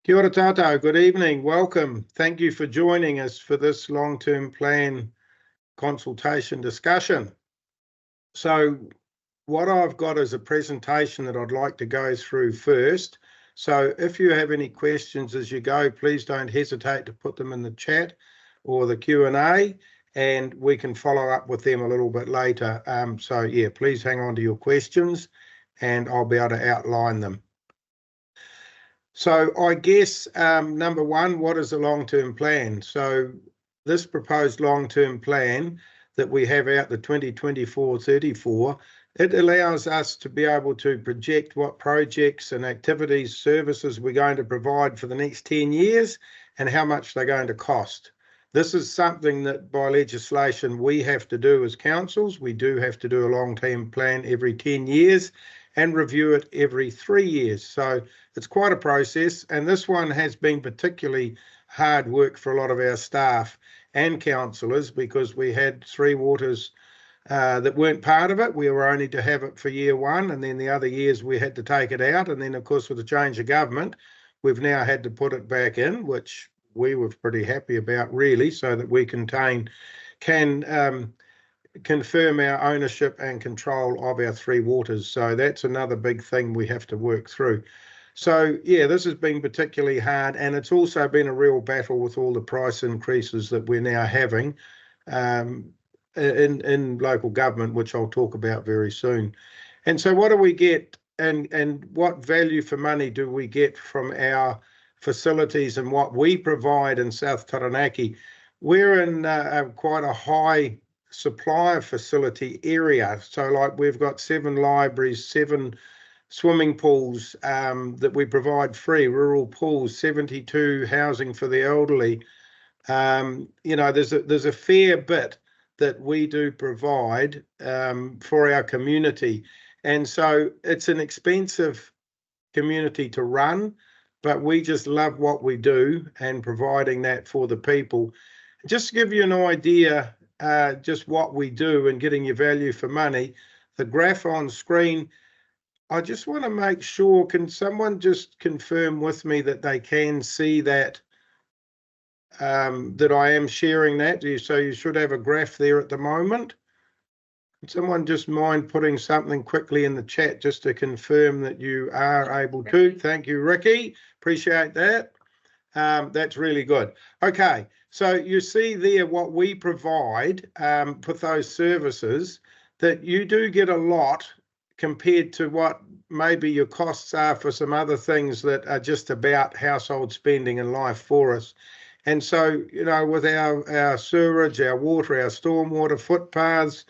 Kia ora tātou, good evening, welcome. Thank you for joining us for this long-term plan consultation discussion. So what I've got is a presentation that I'd like to go through first. So if you have any questions as you go, please don't hesitate to put them in the chat or the Q&A, and we can follow up with them a little bit later. So yeah, please hang on to your questions and I'll be able to outline them. So I guess number one, what is a long-term plan? So this proposed long-term plan that we have out the 2024-34, it allows us to be able to project what projects and activities, services we're going to provide for the next 10 years and how much they're going to cost. This is something that by legislation we have to do as councils. We do have to do a long-term plan every 10 years and review it every 3 years. So it's quite a process, and this one has been particularly hard work for a lot of our staff and councillors because we had Three Waters that weren't part of it. We were only to have it for year one, and then the other years we had to take it out. And then, of course, with the change of government, we've now had to put it back in, which we were pretty happy about, really, so that we can confirm our ownership and control of our Three Waters. So that's another big thing we have to work through. So yeah, this has been particularly hard, and it's also been a real battle with all the price increases that we're now having in local government, which I'll talk about very soon. And so what do we get, and what value for money do we get from our facilities and what we provide in South Taranaki? We're in quite a high supplier facility area. So like we've got 7 libraries, 7 swimming pools that we provide free, rural pools, 72 housing for the elderly. You know, there's a fair bit that we do provide for our community. And so it's an expensive community to run, but we just love what we do and providing that for the people. Just to give you an idea, just what we do and getting your value for money, the graph on screen, I just want to make sure, can someone just confirm with me that they can see that, that I am sharing that? So you should have a graph there at the moment. Can someone just mind putting something quickly in the chat just to confirm that you are able to? Thank you, Ricky. Appreciate that. That's really good. Okay, so you see there what we provide for those services, that you do get a lot compared to what maybe your costs are for some other things that are just about household spending and life for us. And so, you know, with our sewerage, our water, our stormwater, footpaths,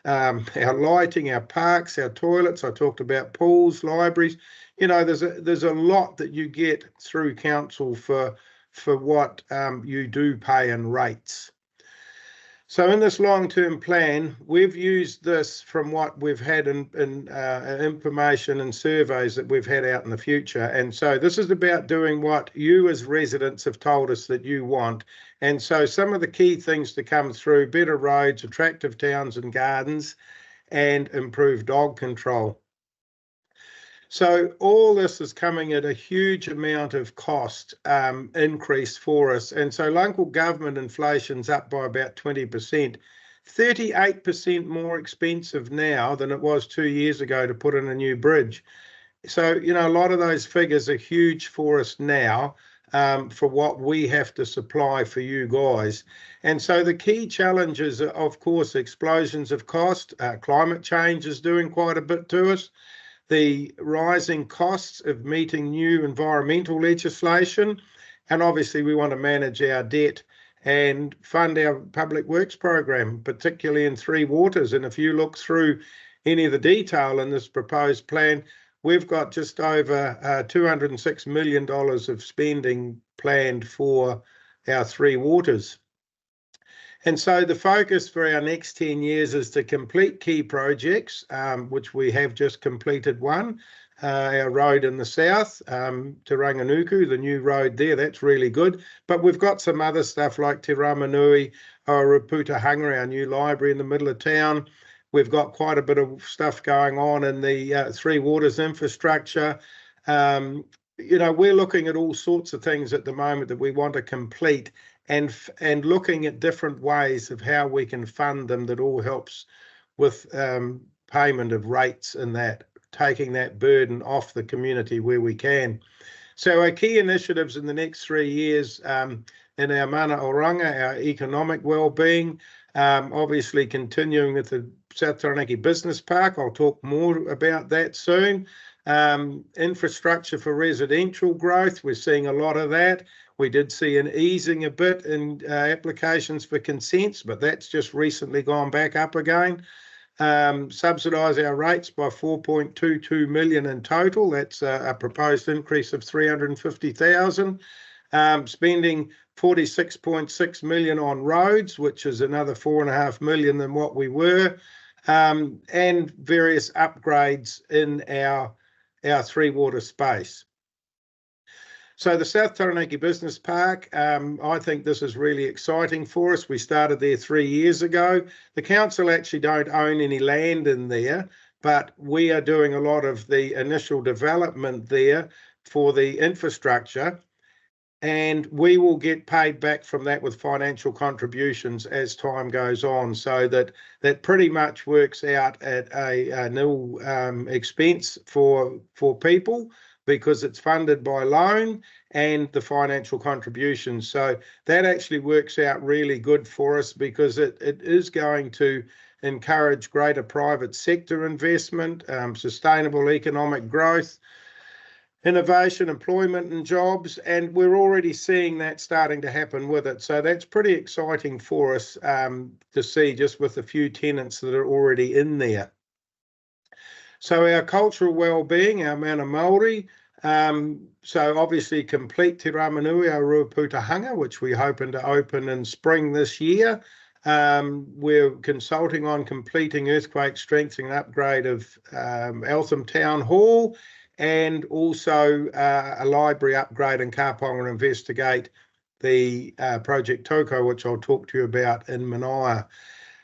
our lighting, our parks, our toilets, I talked about pools, libraries, you know, there's a lot that you get through council for what you do pay in rates. So in this long-term plan, we've used this from what we've had in information and surveys that we've had out in the future. And so this is about doing what you as residents have told us that you want. And so some of the key things to come through: better roads, attractive towns and gardens, and improved dog control. So all this is coming at a huge amount of cost increase for us. And so local government inflation's up by about 20%, 38% more expensive now than it was 2 years ago to put in a new bridge. So, you know, a lot of those figures are huge for us now for what we have to supply for you guys. And so the key challenges are, of course, explosions of cost. Climate change is doing quite a bit to us. The rising costs of meeting new environmental legislation, and obviously we want to manage our debt and fund our public works program, particularly in Three Waters. And if you look through any of the detail in this proposed plan, we've got just over $206 million of spending planned for our Three Waters. And so the focus for our next 10 years is to complete key projects, which we have just completed one, our road in the south, to Ranganuku, the new road there, that's really good. But we've got some other stuff like Te Ramanui or Raputahanga, our new library in the middle of town. We've got quite a bit of stuff going on in the Three Waters infrastructure. you know, we're looking at all sorts of things at the moment that we want to complete, and looking at different ways of how we can fund them that all helps with payment of rates and that, taking that burden off the community where we can. So our key initiatives in the next 3 years in our mana oranga, our economic well-being, obviously continuing with the South Taranaki Business Park. I'll talk more about that soon. Infrastructure for residential growth, we're seeing a lot of that. We did see an easing a bit in applications for consents, but that's just recently gone back up again. Subsidise our rates by 4.22 million in total. That's a proposed increase of 350,000. Spending 46.6 million on roads, which is another 4.5 million than what we were, and various upgrades in our three water space. So the South Taranaki Business Park, I think this is really exciting for us. We started there 3 years ago. The council actually don't own any land in there, but we are doing a lot of the initial development there for the infrastructure, and we will get paid back from that with financial contributions as time goes on, so that pretty much works out at a nil expense for people, because it's funded by loan and the financial contributions. So that actually works out really good for us, because it is going to encourage greater private sector investment, sustainable economic growth, innovation, employment and jobs, and we're already seeing that starting to happen with it. So that's pretty exciting for us to see, just with a few tenants that are already in there. So our cultural well-being, our mana Māori, so obviously complete Te Ramanui, our Ruaputahanga, which we're hoping to open in spring this year. We're consulting on completing earthquake strengthening and upgrade of Eltham Town Hall, and also a library upgrade in Kapong, and investigate the Project Toko, which I'll talk to you about in Manaia.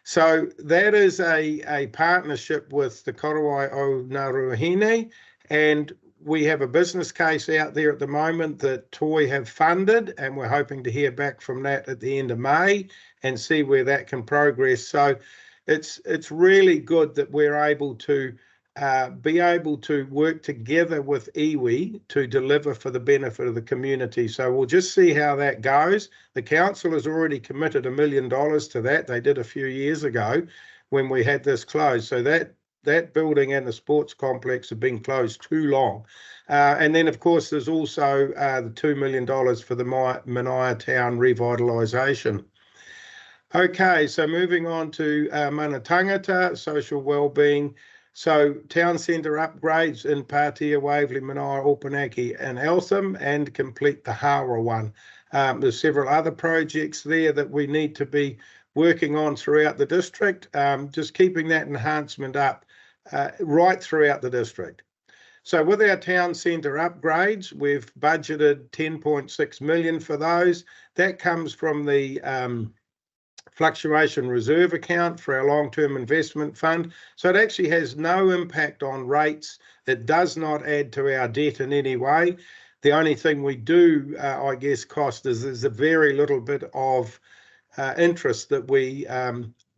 So that is a partnership with the Korowai o Ngā and we have a business case out there at the moment that Toi have funded, and we're hoping to hear back from that at the end of May and see where that can progress. So it's really good that we're able to work together with iwi to deliver for the benefit of the community. So we'll just see how that goes. The council has already committed $1 million to that. They did a few years ago when we had this closed. So that building and the sports complex have been closed too long. And then, of course, there's also the $2 million for the Manaia Town revitalisation. Okay, so moving on to mana tangata, social wellbeing. So town centre upgrades in Pātea, Waverley, Manaia, Opunaki and Eltham, and complete the Hara one. There's several other projects there that we need to be working on throughout the district, just keeping that enhancement up right throughout the district. So with our town centre upgrades, we've budgeted 10.6 million for those. That comes from the fluctuation reserve account for our long-term investment fund. So it actually has no impact on rates. It does not add to our debt in any way. The only thing we do, I guess, cost is a very little bit of interest that we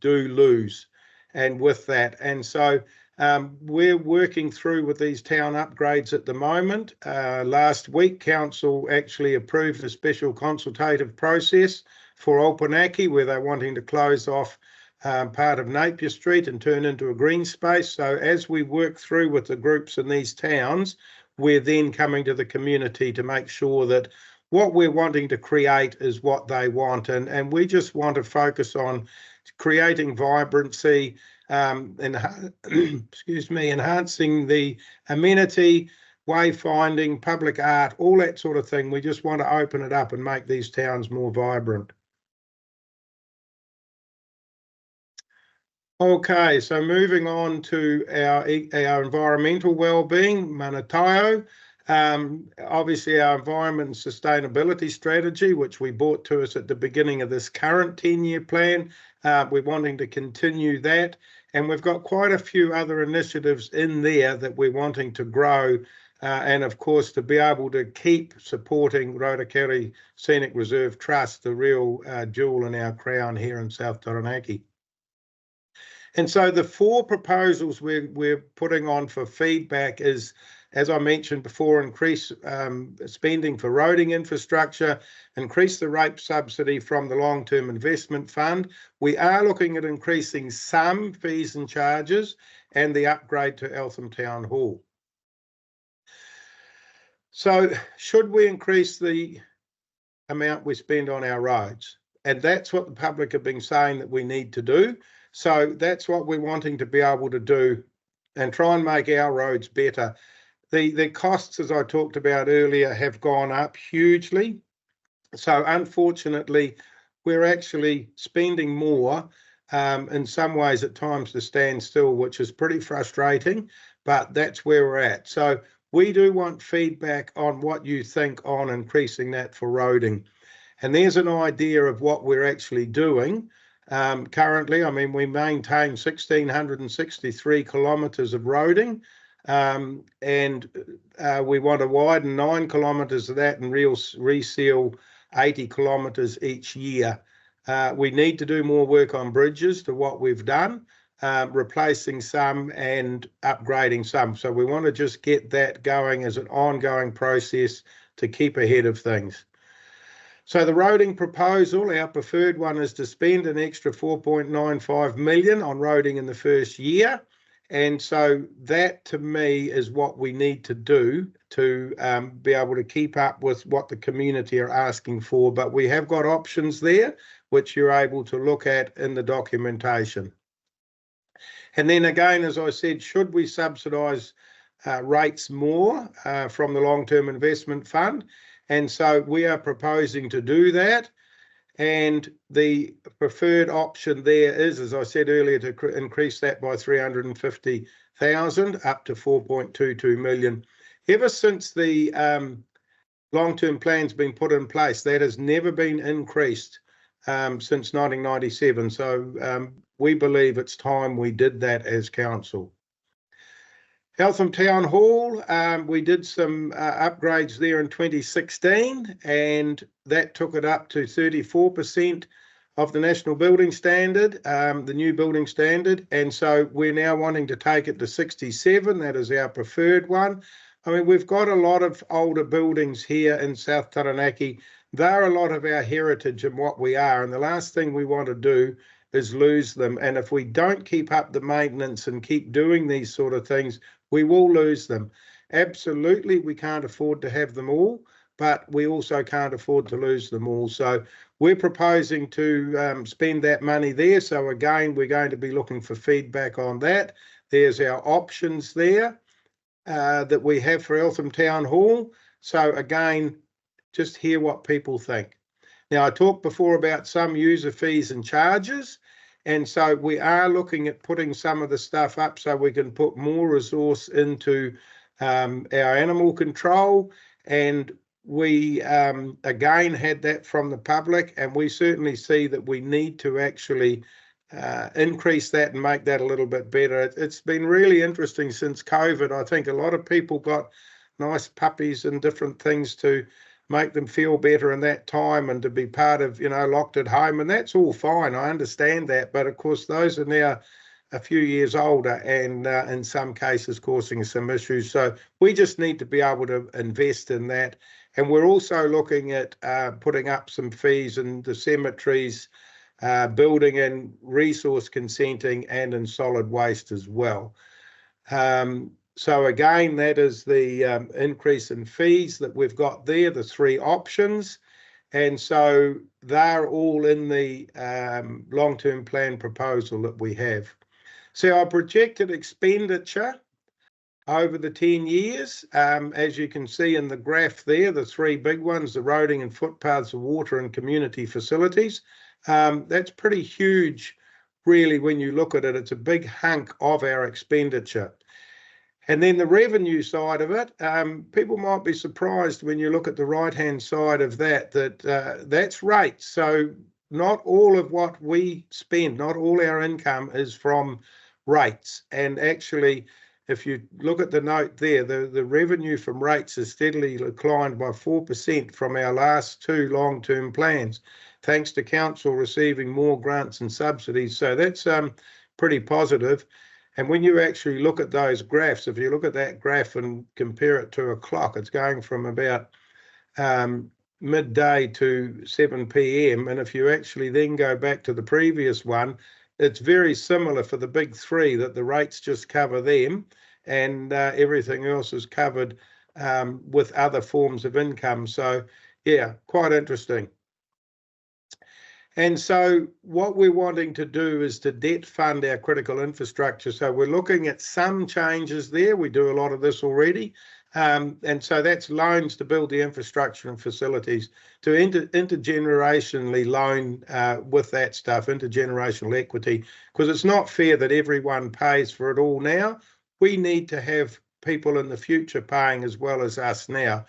do lose, and with that. And so we're working through with these town upgrades at the moment. Last week, council actually approved a special consultative process for Opunaki, where they're wanting to close off part of Napier Street and turn into a green space. So as we work through with the groups in these towns, we're then coming to the community to make sure that what we're wanting to create is what they want. And we just want to focus on creating vibrancy, enhancing the amenity, wayfinding, public art, all that sort of thing. We just want to open it up and make these towns more vibrant. Okay, so moving on to our environmental well-being, mana taio. Obviously our environment and sustainability strategy, which we brought to us at the beginning of this current 10-year plan, we're wanting to continue that. And we've got quite a few other initiatives in there that we're wanting to grow and of course to be able to keep supporting Rotorua Scenic Reserve Trust, the real jewel in our crown here in South Taranaki. And so the 4 proposals we're putting on for feedback is, as I mentioned before, increase spending for roading infrastructure, increase the rape subsidy from the long-term investment fund. We are looking at increasing some fees and charges and the upgrade to Eltham Town Hall. So should we increase the amount we spend on our roads? And that's what the public have been saying that we need to do. So that's what we're wanting to be able to do and try and make our roads better. The costs, as I talked about earlier, have gone up hugely. So unfortunately, we're actually spending more in some ways at times to stand still, which is pretty frustrating, but that's where we're at. So we do want feedback on what you think on increasing that for roading. And there's an idea of what we're actually doing. Currently, I mean, we maintain 1,663 kilometres of roading, and we want to widen 9 kilometres of that and reseal 80 kilometres each year. We need to do more work on bridges to what we've done, replacing some and upgrading some. So we want to just get that going as an ongoing process to keep ahead of things. So the roading proposal, our preferred one, is to spend an extra 4.95 million on roading in the first year. And so that, to me, is what we need to do to be able to keep up with what the community are asking for. But we have got options there, which you're able to look at in the documentation. And then again, as I said, should we subsidise rates more from the long-term investment fund? And so we are proposing to do that. And the preferred option there is, as I said earlier, to increase that by 350,000 up to 4.22 million. Ever since the long-term plan's been put in place, that has never been increased since 1997. So we believe it's time we did that as council. Eltham Town Hall, we did some upgrades there in 2016, and that took it up to 34% of the National Building Standard, the new building standard. And so we're now wanting to take it to 67. That is our preferred one. I mean, we've got a lot of older buildings here in South Taranaki. They're a lot of our heritage and what we are. And the last thing we want to do is lose them. And if we don't keep up the maintenance and keep doing these sort of things, we will lose them. Absolutely, we can't afford to have them all, but we also can't afford to lose them all. So we're proposing to spend that money there. So again, we're going to be looking for feedback on that. There's our options there that we have for Eltham Town Hall. So again, just hear what people think. Now, I talked before about some user fees and charges. And so we are looking at putting some of the stuff up so we can put more resource into our animal control. And we, again, had that from the public. And we certainly see that we need to actually increase that and make that a little bit better. It's been really interesting since COVID. I think a lot of people got nice puppies and different things to make them feel better in that time and to be part of, locked at home. And that's all fine. I understand that. But of course, those are now a few years older and in some cases causing some issues. So we just need to be able to invest in that. And we're also looking at putting up some fees in the cemeteries, building and resource consenting and in solid waste as well. So again, that is the increase in fees that we've got there, the 3 options. And so they're all in the long-term plan proposal that we have. So our projected expenditure over the 10 years, as you can see in the graph there, the 3 big ones, the roading and footpaths, the water and community facilities, that's pretty huge, really, when you look at it. It's a big hunk of our expenditure. And then the revenue side of it, people might be surprised when you look at the right-hand side of that, that's rates. So not all of what we spend, not all our income is from rates. And actually, if you look at the note there, the revenue from rates has steadily declined by 4% from our last two long-term plans, thanks to council receiving more grants and subsidies. So that's pretty positive. And when you actually look at those graphs, if you look at that graph and compare it to a clock, it's going from about midday to 7 p.m. And if you actually then go back to the previous one, it's very similar for the big three, that the rates just cover them and everything else is covered with other forms of income. So yeah, quite interesting. And so what we're wanting to do is to debt fund our critical infrastructure. So we're looking at some changes there. We do a lot of this already. And so that's loans to build the infrastructure and facilities, to intergenerationally loan with that stuff, intergenerational equity, because it's not fair that everyone pays for it all now. We need to have people in the future paying as well as us now.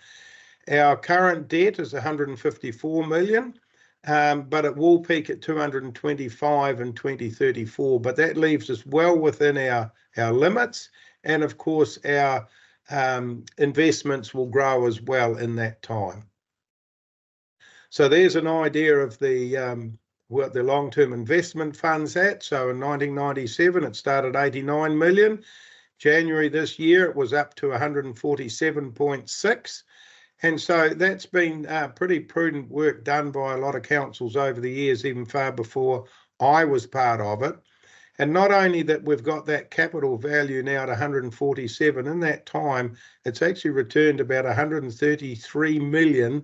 Our current debt is 154 million. But it will peak at 225 in 2034. But that leaves us well within our limits. And of course, our investments will grow as well in that time. So there's an idea of what the long-term investment fund's at. So in 1997, it started 89 million. January this year, it was up to 147.6. And so that's been pretty prudent work done by a lot of councils over the years, even far before I was part of it. And not only that, we've got that capital value now at 147. In that time, it's actually returned about 133 million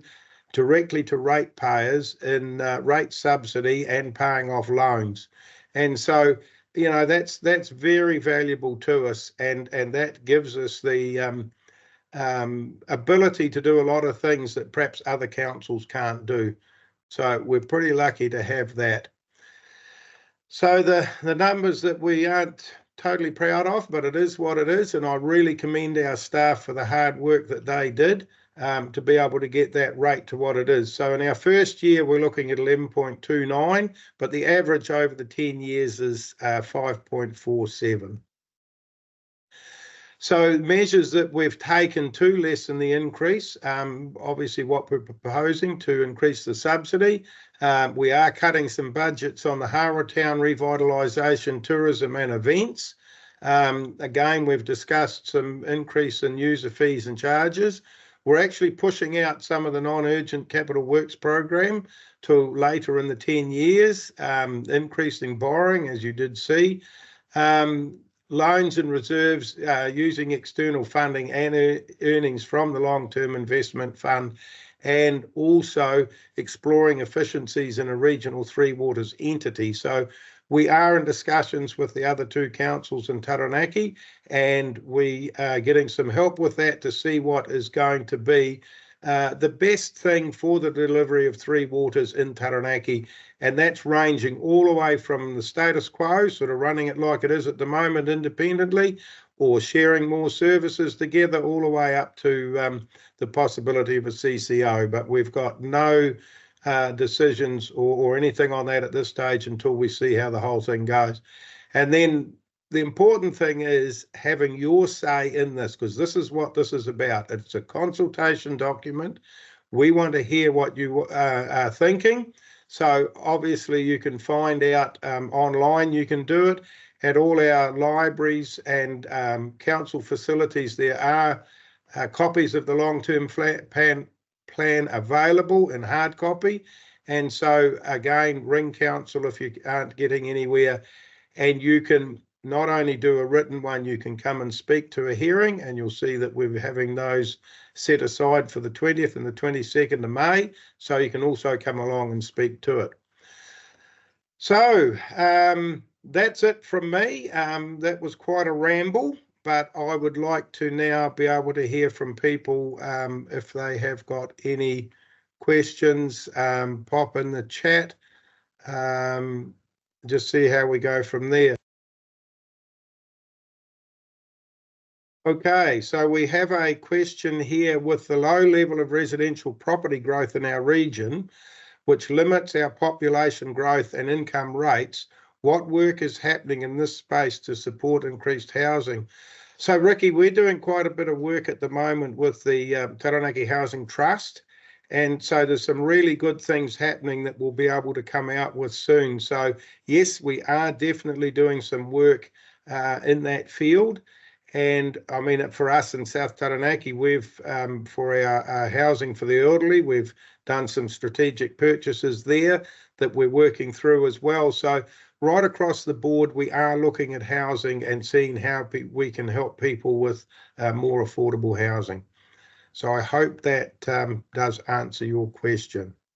directly to ratepayers in rate subsidy and paying off loans. And so, you know, that's very valuable to us, and that gives us the ability to do a lot of things that perhaps other councils can't do. So we're pretty lucky to have that. So the numbers that we aren't totally proud of, but it is what it is, and I really commend our staff for the hard work that they did to be able to get that rate to what it is. So in our first year, we're looking at 11.29, but the average over the 10 years is 5.47. So measures that we've taken to lessen the increase, obviously what we're proposing to increase the subsidy. We are cutting some budgets on the Hara Town revitalisation, tourism and events. Again, we've discussed some increase in user fees and charges. We're actually pushing out some of the non-urgent capital works program to later in the 10 years, increasing borrowing, as you did see. Loans and reserves using external funding and earnings from the long-term investment fund, and also exploring efficiencies in a regional Three Waters entity. So we are in discussions with the other two councils in Taranaki, and we are getting some help with that to see what is going to be the best thing for the delivery of Three Waters in Taranaki. And that's ranging all the way from the status quo, sort of running it like it is at the moment independently, or sharing more services together, all the way up to the possibility of a CCO. But we've got no decisions or anything on that at this stage until we see how the whole thing goes. And then the important thing is having your say in this, because this is what this is about. It's a consultation document. We want to hear what you are thinking. So obviously you can find out online. You can do it at all our libraries and council facilities. There are copies of the long-term plan available in hard copy. And so again, ring council if you aren't getting anywhere, and you can not only do a written one, you can come and speak to a hearing, and you'll see that we're having those set aside for the 20th and the 22nd of May. So you can also come along and speak to it. So that's it from me. That was quite a ramble, but I would like to now be able to hear from people if they have got any questions. Pop in the chat. Just see how we go from there. Okay, so we have a question here. With the low level of residential property growth in our region, which limits our population growth and income rates, what work is happening in this space to support increased housing? So, Ricky, we're doing quite a bit of work at the moment with the Taranaki Housing Trust. And so there's some really good things happening that we'll be able to come out with soon. So, yes, we are definitely doing some work in that field. And I mean, for us in South Taranaki, we've, for our housing for the elderly, we've done some strategic purchases there that we're working through as well. So right across the board, we are looking at housing and seeing how we can help people with more affordable housing. So I hope that does answer your question.